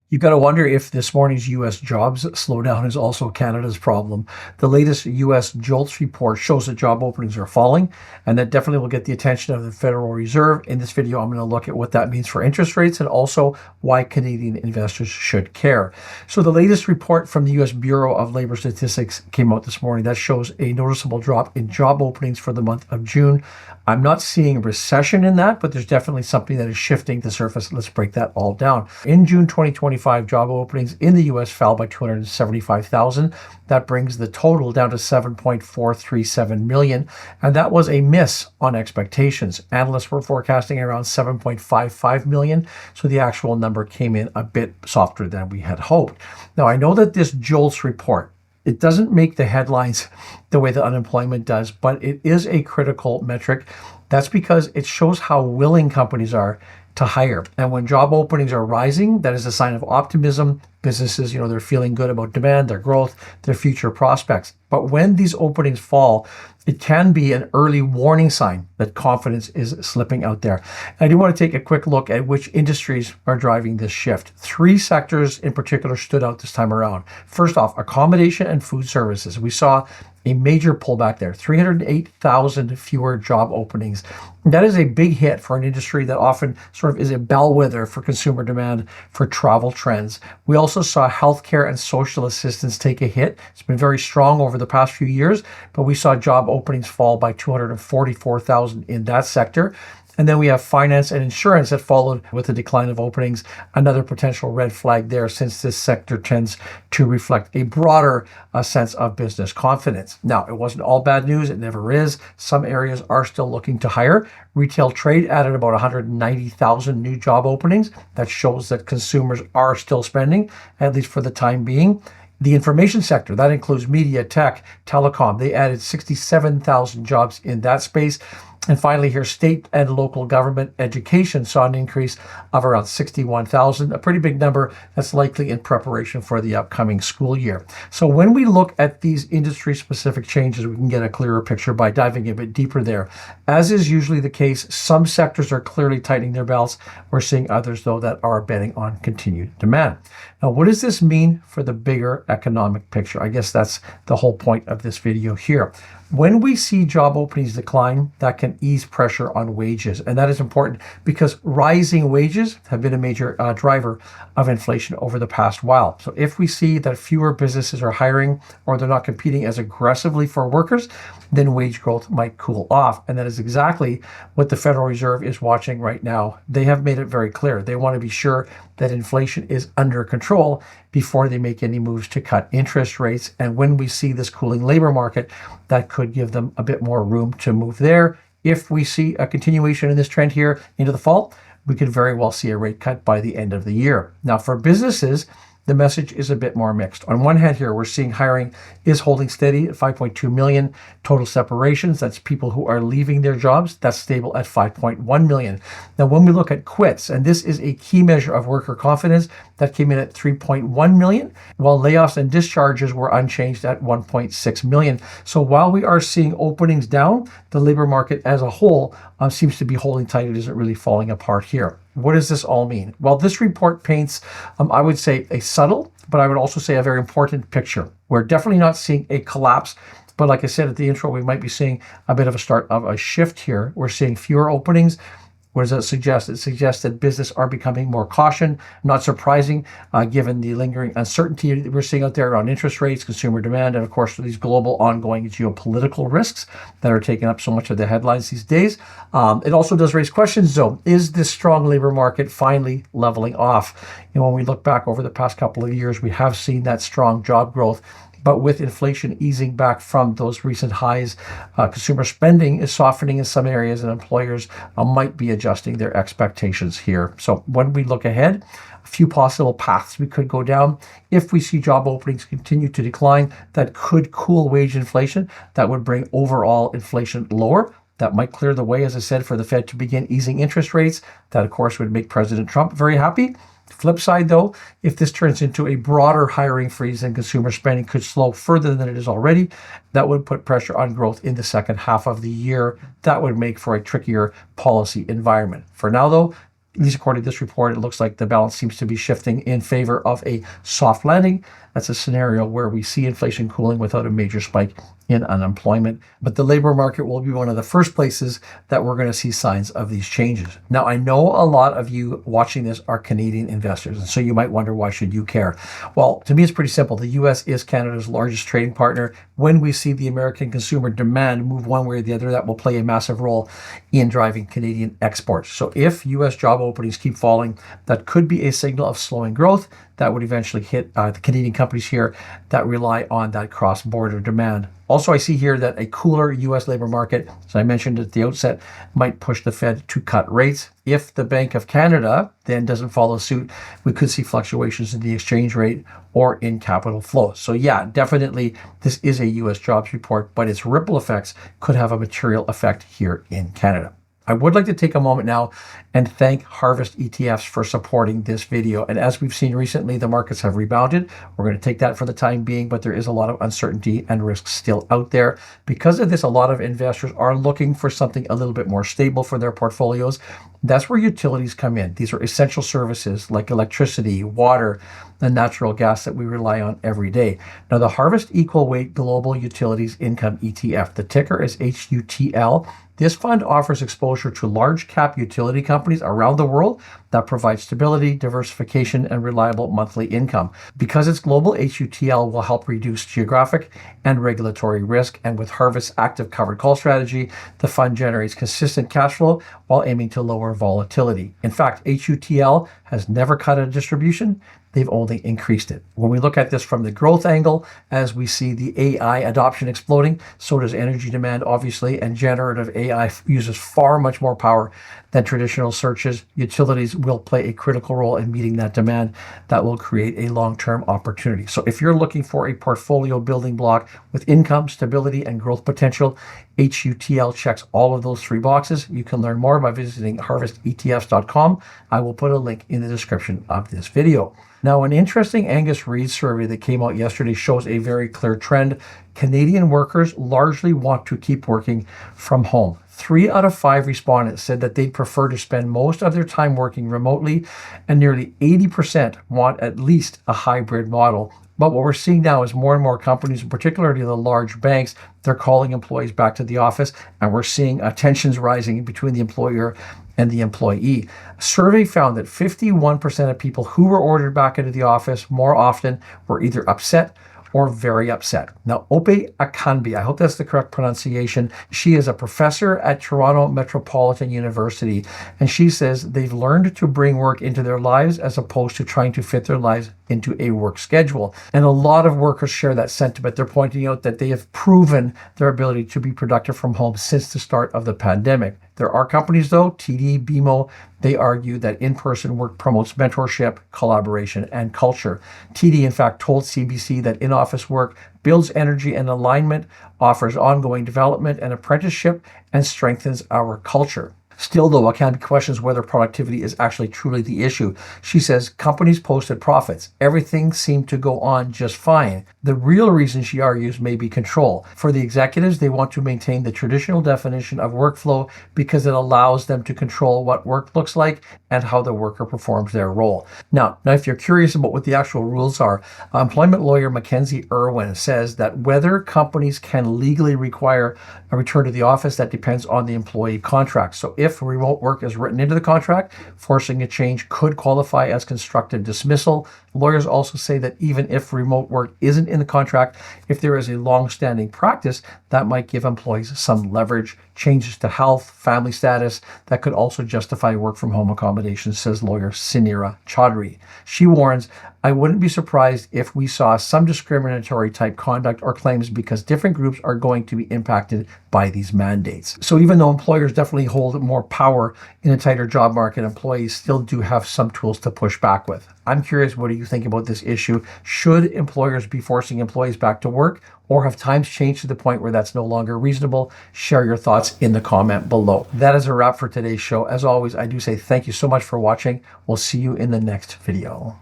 You got to wonder if this morning's U.S. jobs slowdown is also Canada's problem. The latest U.S. JOLTS report shows that job openings are falling, and that definitely will get the attention of the Federal Reserve. In this video, I'm going to look at what that means for interest rates and also why Canadian investors should care. So the latest report from the U.S. Bureau of Labor Statistics came out this morning. That shows a noticeable drop in job openings for the month of June. I'm not seeing a recession in that, but there's definitely something that is shifting to surface. Let's break that all down. In June 2025, job openings in the U.S. fell by 275,000. That brings the total down to 7.437 million, and that was a miss on expectations. Analysts were forecasting around 7.55 million, so the actual number came in a bit softer than we had hoped. Now, I know that this JOLTS report, it doesn't make the headlines the way that unemployment does, but it is a critical metric. That's because it shows how willing companies are to hire. And when job openings are rising, that is a sign of optimism. Businesses, they're feeling good about demand, their growth, their future prospects. But when these openings fall, it can be an early warning sign that confidence is slipping out there. I do want to take a quick look at which industries are driving this shift. Three sectors in particular stood out this time around. First off, accommodation and food services. We saw a major pullback there, 308,000 fewer job openings. That is a big hit for an industry that often sort of is a bellwether for consumer demand for travel trends. We also saw healthcare and social assistance take a hit. It's been very strong over the past few years, but we saw job openings fall by 244,000 in that sector. And then we have finance and insurance that followed with a decline of openings. Another potential red flag there, since this sector tends to reflect a broader sense of business confidence. Now, it wasn't all bad news. It never is. Some areas are still looking to hire. Retail trade added about 190,000 new job openings. That shows that consumers are still spending, at least for the time being. The information sector, that includes media, tech, telecom, they added 67,000 jobs in that space. And finally here, state and local government education saw an increase of around 61,000, a pretty big number that's likely in preparation for the upcoming school year. So when we look at these industry-specific changes, we can get a clearer picture by diving a bit deeper there. As is usually the case, some sectors are clearly tightening their belts. We're seeing others, though, that are betting on continued demand. Now, what does this mean for the bigger economic picture? I guess that's the whole point of this video here. When we see job openings decline, that can ease pressure on wages. And that is important because rising wages have been a major driver of inflation over the past while. So if we see that fewer businesses are hiring or they're not competing as aggressively for workers, then wage growth might cool off. And that is exactly what the Federal Reserve is watching right now. They have made it very clear. They want to be sure that inflation is under control before they make any moves to cut interest rates. And when we see this cooling labor market, that could give them a bit more room to move there. If we see a continuation in this trend here into the fall, we could very well see a rate cut by the end of the year. Now, for businesses, the message is a bit more mixed. On one hand here, we're seeing hiring is holding steady at 5.2 million. Total separations, that's people who are leaving their jobs, that's stable at 5.1 million. Now, when we look at quits, and this is a key measure of worker confidence, that came in at 3.1 million, while layoffs and discharges were unchanged at 1.6 million. So while we are seeing openings down, the labor market as a whole seems to be holding tight. It isn't really falling apart here. What does this all mean? Well, this report paints, I would say, a subtle, but I would also say a very important picture. We're definitely not seeing a collapse, but like I said at the intro, we might be seeing a bit of a start of a shift here. We're seeing fewer openings. What does that suggest? It suggests that business are becoming more cautious. Not surprising, given the lingering uncertainty that we're seeing out there around interest rates, consumer demand, and of course these global ongoing geopolitical risks that are taking up so much of the headlines these days. It also does raise questions, though. Is this strong labor market finally leveling off? When we look back over the past couple of years, we have seen that strong job growth. But with inflation easing back from those recent highs, consumer spending is softening in some areas, and employers might be adjusting their expectations here. So when we look ahead, a few possible paths we could go down. If we see job openings continue to decline, that could cool wage inflation. That would bring overall inflation lower. That might clear the way, as I said, for the Fed to begin easing interest rates. That, of course, would make President Trump very happy. Flip side, though, if this turns into a broader hiring freeze and consumer spending could slow further than it is already, that would put pressure on growth in the second half of the year. That would make for a trickier policy environment. For now, though, At least according to this report, it looks like the balance seems to be shifting in favor of a soft landing. That's a scenario where we see inflation cooling without a major spike in unemployment. But the labor market will be one of the first places that we're going to see signs of these changes. Now, I know a lot of you watching this are Canadian investors, and so you might wonder, why should you care? Well, to me, it's pretty simple. The U.S. is Canada's largest trading partner. When we see the American consumer demand move one way or the other, that will play a massive role in driving Canadian exports. So if U.S. job openings keep falling, that could be a signal of slowing growth that would eventually hit the Canadian companies here that rely on that cross-border demand. Also, I see here that a cooler U.S. labor market, as I mentioned at the outset, might push the Fed to cut rates. If the Bank of Canada then doesn't follow suit, we could see fluctuations in the exchange rate or in capital flow. So yeah, definitely this is a U.S. jobs report, but its ripple effects could have a material effect here in Canada. I would like to take a moment now and thank Harvest ETFs for supporting this video. And as we've seen recently, the markets have rebounded. We're going to take that for the time being, but there is a lot of uncertainty and risks still out there. Because of this, a lot of investors are looking for something a little bit more stable for their portfolios. That's where utilities come in. These are essential services like electricity, water, and natural gas that we rely on every day. Now, the Harvest Equal Weight Global Utilities Income ETF, the ticker is HUTL. This fund offers exposure to large cap utility companies around the world that provide stability, diversification, and reliable monthly income. Because it's global, HUTL will help reduce geographic and regulatory risk. And with Harvest's active covered call strategy, the fund generates consistent cash flow while aiming to lower volatility. In fact, HUTL has never cut a distribution. They've only increased it. When we look at this from the growth angle, as we see the AI adoption exploding, so does energy demand, obviously, and generative AI uses far much more power than traditional searches. Utilities will play a critical role in meeting that demand. That will create a long-term opportunity. So if you're looking for a portfolio building block with income, stability, and growth potential, HUTL checks all of those three boxes. You can learn more by visiting harvestetfs.com. I will put a link in the description of this video. Now, an interesting Angus Reid survey that came out yesterday shows a very clear trend. Canadian workers largely want to keep working from home. 3 out of 5 respondents said that they'd prefer to spend most of their time working remotely, and nearly 80% want at least a hybrid model. But what we're seeing now is more and more companies, particularly the large banks, they're calling employees back to the office, and we're seeing tensions rising between the employer and the employee. A survey found that 51% of people who were ordered back into the office more often were either upset or very upset. Now, Ope Akanbi, I hope that's the correct pronunciation. She is a professor at Toronto Metropolitan University, and she says they've learned to bring work into their lives as opposed to trying to fit their lives into a work schedule. And a lot of workers share that sentiment. They're pointing out that they have proven their ability to be productive from home since the start of the pandemic. There are companies, though, TD, BMO, they argue that in-person work promotes mentorship, collaboration, and culture. TD, in fact, told CBC that in-office work builds energy and alignment, offers ongoing development and apprenticeship, and strengthens our culture. Still, though, Akanbi questions whether productivity is actually truly the issue. She says companies posted profits. Everything seemed to go on just fine. The real reason, she argues, may be control. For the executives, they want to maintain the traditional definition of workflow because it allows them to control what work looks like and how the worker performs their role. Now, if you're curious about what the actual rules are, employment lawyer Mackenzie Irwin says that whether companies can legally require a return to the office, that depends on the employee contract. So if remote work is written into the contract, forcing a change could qualify as constructive dismissal. Lawyers also say that even if remote work isn't in the contract, if there is a long-standing practice, that might give employees some leverage. Changes to health, family status, that could also justify work from home accommodations, says lawyer Sinira Chaudhry. She warns, I wouldn't be surprised if we saw some discriminatory type conduct or claims because different groups are going to be impacted by these mandates. So even though employers definitely hold more power in a tighter job market, employees still do have some tools to push back with. I'm curious, what do you think about this issue? Should employers be forcing employees back to work, or have times changed to the point where that's no longer reasonable? Share your thoughts in the comment below. That is a wrap for today's show. As always, I do say thank you so much for watching. We'll see you in the next video.